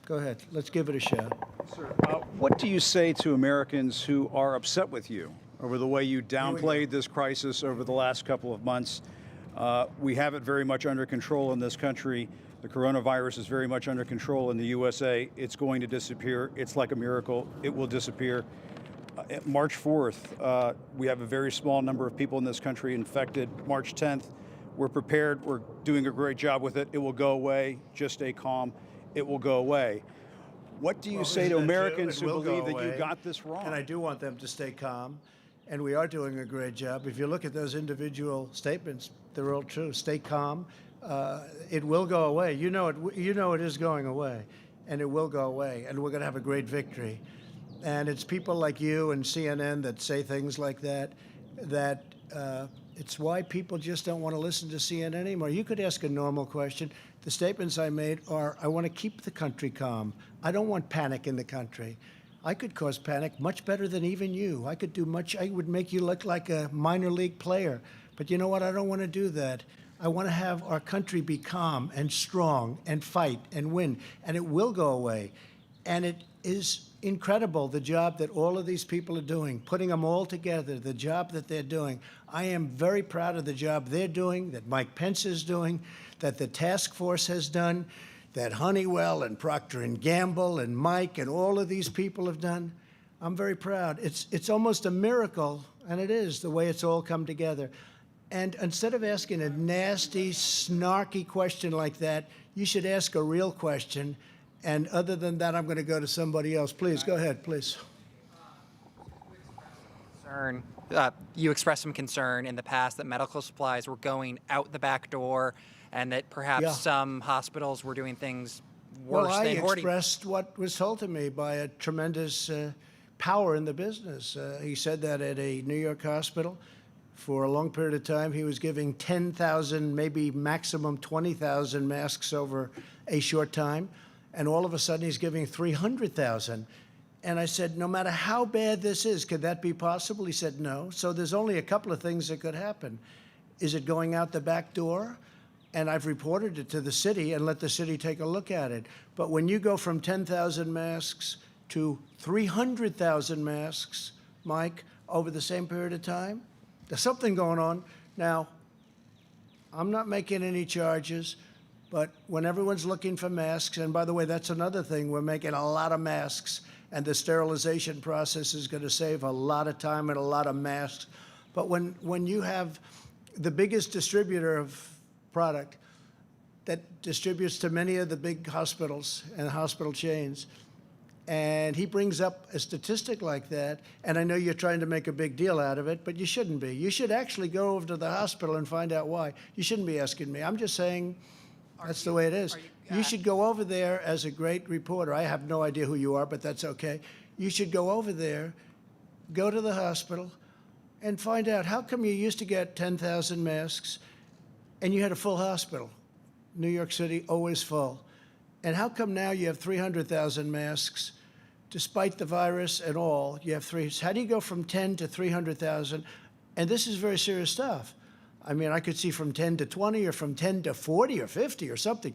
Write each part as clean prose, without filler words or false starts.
Go ahead. Let's give it a shot. Sir, what do you say to Americans who are upset with you over the way you downplayed this crisis over the last couple of months? We have it very much under control in this country. The coronavirus is very much under control in the USA. It's going to disappear. It's like a miracle. It will disappear. March 4th, we have a very small number of people in this country infected. March 10th, we're prepared. We're doing a great job with it. It will go away. Just stay calm. It will go away. What do you say to Americans who believe that you got this wrong? And I do want them to stay calm. And we are doing a great job. If you look at those individual statements, they're all true. Stay calm. It will go away. You know it is going away, and it will go away. And we're going to have a great victory. And it's people like you and CNN that say things like that. It's why people just don't want to listen to CNN anymore. You could ask a normal question. The statements I made are, I want to keep the country calm. I don't want panic in the country. I could cause panic much better than even you. I could do much. I would make you look like a minor league player. But you know what? I don't want to do that. I want to have our country be calm and strong and fight and win. And it will go away. And it is incredible, the job that all of these people are doing, putting them all together, the job that they're doing. I am very proud of the job they're doing, that Mike Pence is doing, that the task force has done, that Honeywell and Procter & Gamble and Mike and all of these people have done. I'm very proud. It's almost a miracle, and it is, the way it's all come together. And instead of asking a nasty, snarky question like that, you should ask a real question. And other than that, I'm going to go to somebody else. Please, go ahead, please. You expressed some concern in the past that medical supplies were going out the back door and that perhaps some hospitals were doing things worse than hoarding. Well, I expressed what was told to me by a tremendous power in the business. He said that at a New York hospital. For a long period of time, he was giving 10,000, maybe maximum 20,000 masks over a short time. And all of a sudden, he's giving 300,000. And I said, no matter how bad this is, could that be possible? He said, no. So there's only a couple of things that could happen. Is it going out the back door? And I've reported it to the city and let the city take a look at it. But when you go from 10,000 masks to 300,000 masks, Mike, over the same period of time, there's something going on. Now, I'm not making any charges, but when everyone's looking for masks, and by the way, that's another thing, we're making a lot of masks, and the sterilization process is going to save a lot of time and a lot of masks. But when you have the biggest distributor of product that distributes to many of the big hospitals and hospital chains, and he brings up a statistic like that, and I know you're trying to make a big deal out of it, but you shouldn't be. You should actually go over to the hospital and find out why. You shouldn't be asking me. I'm just saying that's the way it is. You should go over there as a great reporter. I have no idea who you are, but that's okay. You should go over there, go to the hospital, and find out how come you used to get 10,000 masks and you had a full hospital. New York City, always full. And how come now you have 300,000 masks? Despite the virus and all, you have three. How do you go from 10 to 300,000? And this is very serious stuff. I mean, I could see from 10 to 20 or from 10 to 40 or 50 or something.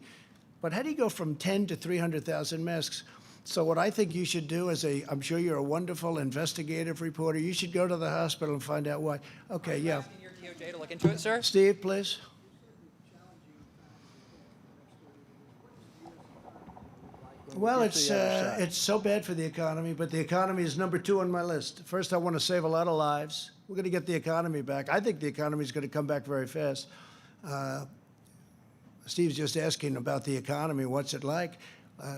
But how do you go from 10 to 300,000 masks? So what I think you should do is I'm sure you're a wonderful investigative reporter. You should go to the hospital and find out why. Okay, yeah. Asking your DOJ to look into it, sir? Steve, please. Well, it's so bad for the economy, but the economy is number 2 on my list. First, I want to save a lot of lives. We're going to get the economy back. I think the economy is going to come back very fast. Steve's just asking about the economy. What's it like?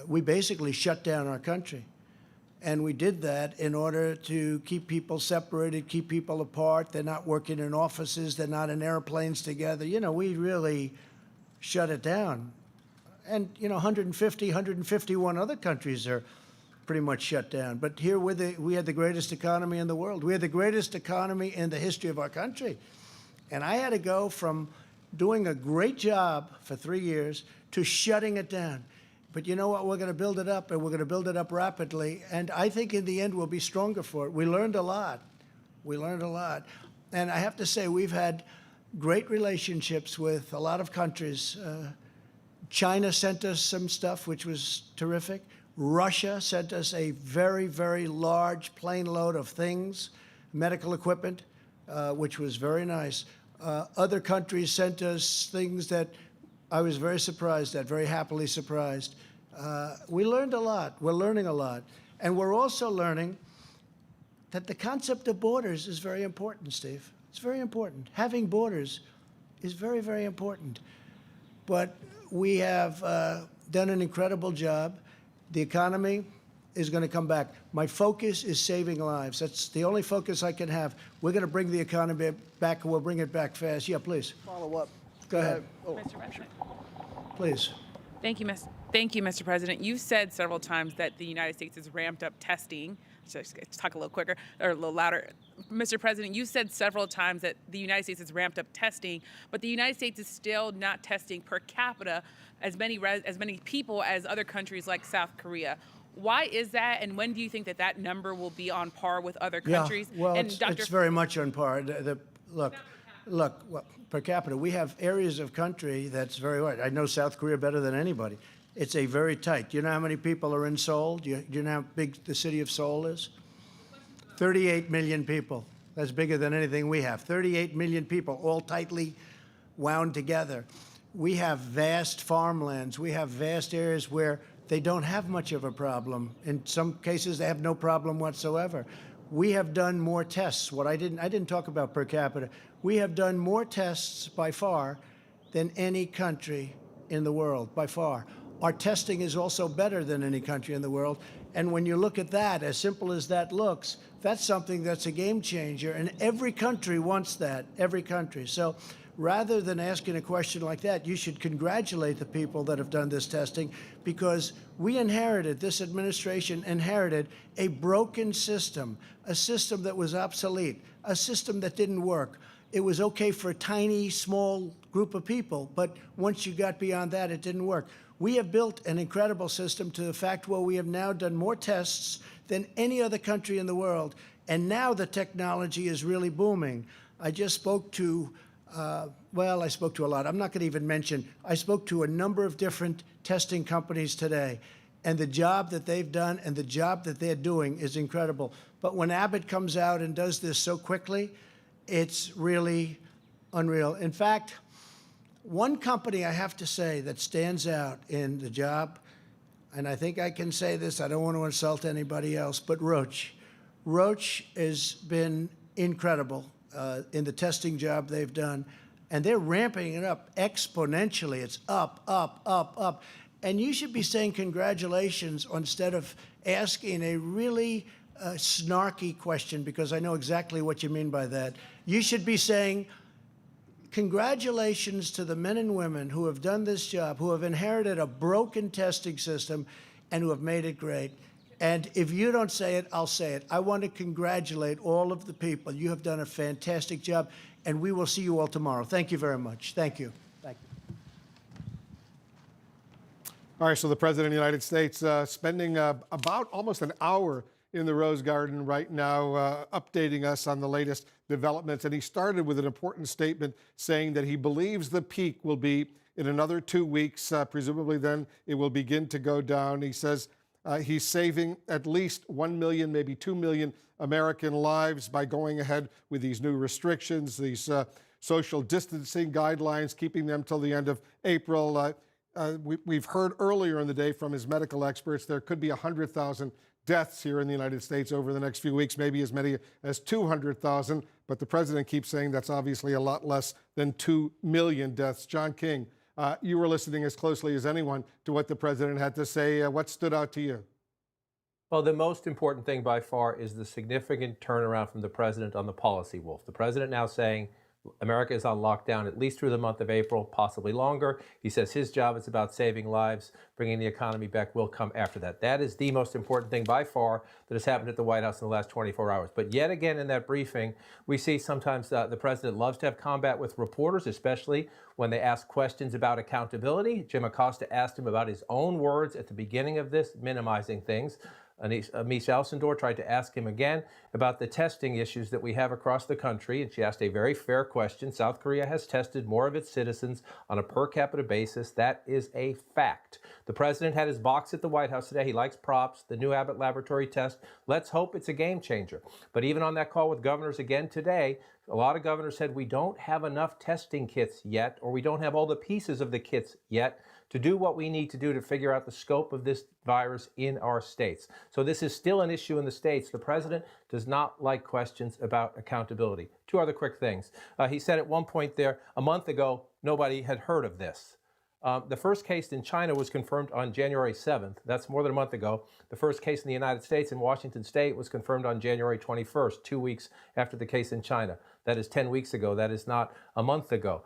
We basically shut down our country. And we did that in order to keep people separated, keep people apart. They're not working in offices. They're not in airplanes together. You know, we really shut it down. And, you know, 150, 151 other countries are pretty much shut down. But here we had the greatest economy in the world. We had the greatest economy in the history of our country. And I had to go from doing a great job for 3 years to shutting it down. But you know what? We're going to build it up, and we're going to build it up rapidly. And I think in the end, we'll be stronger for it. We learned a lot. We learned a lot. And I have to say, we've had great relationships with a lot of countries. China sent us some stuff, which was terrific. Russia sent us a very, very large plane load of things, medical equipment, which was very nice. Other countries sent us things that I was very surprised at, very happily surprised. We learned a lot. We're learning a lot. And we're also learning that the concept of borders is very important, Steve. It's very important. Having borders is very, very important. But we have done an incredible job. The economy is going to come back. My focus is saving lives. That's the only focus I can have. We're going to bring the economy back, and we'll bring it back fast. Yeah, please. Follow up. Go ahead. Mr. President. Please. Thank you, Mr. President. You've said several times that the United States has ramped up testing. Just talk a little quicker or a little louder. Mr. President, you said several times that the United States has ramped up testing, but the United States is still not testing per capita as many people as other countries like South Korea. Why is that, and when do you think that that number will be on par with other countries? Yeah, well, and it's very much on par. Look, per capita, we have areas of country that's very hard. I know South Korea better than anybody. It's a very tight. Do you know how many people are in Seoul? Do you know how big the city of Seoul is? 38 million people. That's bigger than anything we have. 38 million people, all tightly wound together. We have vast farmlands. We have vast areas where they don't have much of a problem. In some cases, they have no problem whatsoever. We have done more tests. I didn't talk about per capita. We have done more tests by far than any country in the world, by far. Our testing is also better than any country in the world. And when you look at that, as simple as that looks, that's something that's a game changer. And every country wants that, every country. So rather than asking a question like that, you should congratulate the people that have done this testing, because this administration inherited a broken system, a system that was obsolete, a system that didn't work. It was okay for a tiny, small group of people, but once you got beyond that, it didn't work. We have built an incredible system to the fact where we have now done more tests than any other country in the world, and now the technology is really booming. I just spoke to, I spoke to a lot. I'm not going to even mention. I spoke to a number of different testing companies today, and the job that they've done and the job that they're doing is incredible. But when Abbott comes out and does this so quickly, it's really unreal. In fact, one company I have to say that stands out in the job, and I think I can say this, I don't want to insult anybody else, but Roche. Roche has been incredible in the testing job they've done, and they're ramping it up exponentially. It's up, up, up, up. And you should be saying congratulations instead of asking a really snarky question, because I know exactly what you mean by that. You should be saying, congratulations to the men and women who have done this job, who have inherited a broken testing system and who have made it great. And if you don't say it, I'll say it. I want to congratulate all of the people. You have done a fantastic job, and we will see you all tomorrow. Thank you very much. Thank you. Thank you. All right, so the President of the United States spending about almost an hour in the Rose Garden right now, updating us on the latest developments. And he started with an important statement saying that he believes the peak will be in another 2 weeks. Presumably then it will begin to go down. He says he's saving at least 1 million, maybe 2 million American lives by going ahead with these new restrictions, these social distancing guidelines, keeping them till the end of April. We've heard earlier in the day from his medical experts there could be 100,000 deaths here in the United States over the next few weeks, maybe as many as 200,000. But the president keeps saying that's obviously a lot less than 2 million deaths. John King, you were listening as closely as anyone to what the president had to say. What stood out to you? Well, the most important thing by far is the significant turnaround from the president on the policy wolf. The president now saying America is on lockdown at least through the month of April, possibly longer. He says his job is about saving lives, bringing the economy back will come after that. That is the most important thing by far that has happened at the White House in the last 24 hours. But yet again in that briefing, we see sometimes the president loves to have combat with reporters, especially when they ask questions about accountability. Jim Acosta asked him about his own words at the beginning of this, minimizing things. Mies Elsendorf tried to ask him again about the testing issues that we have across the country, and she asked a very fair question. South Korea has tested more of its citizens on a per capita basis. That is a fact. The president had his box at the White House today. He likes props, the new Abbott laboratory test. Let's hope it's a game changer. But even on that call with governors again today, a lot of governors said we don't have enough testing kits yet, or we don't have all the pieces of the kits yet to do what we need to do to figure out the scope of this virus in our states. So this is still an issue in the states. The president does not like questions about accountability. Two other quick things. He said at one point there, a month ago, nobody had heard of this. The first case in China was confirmed on January 7th. That's more than a month ago. The first case in the United States in Washington State was confirmed on January 21st, 2 weeks after the case in China. That is 10 weeks ago. That is not a month ago.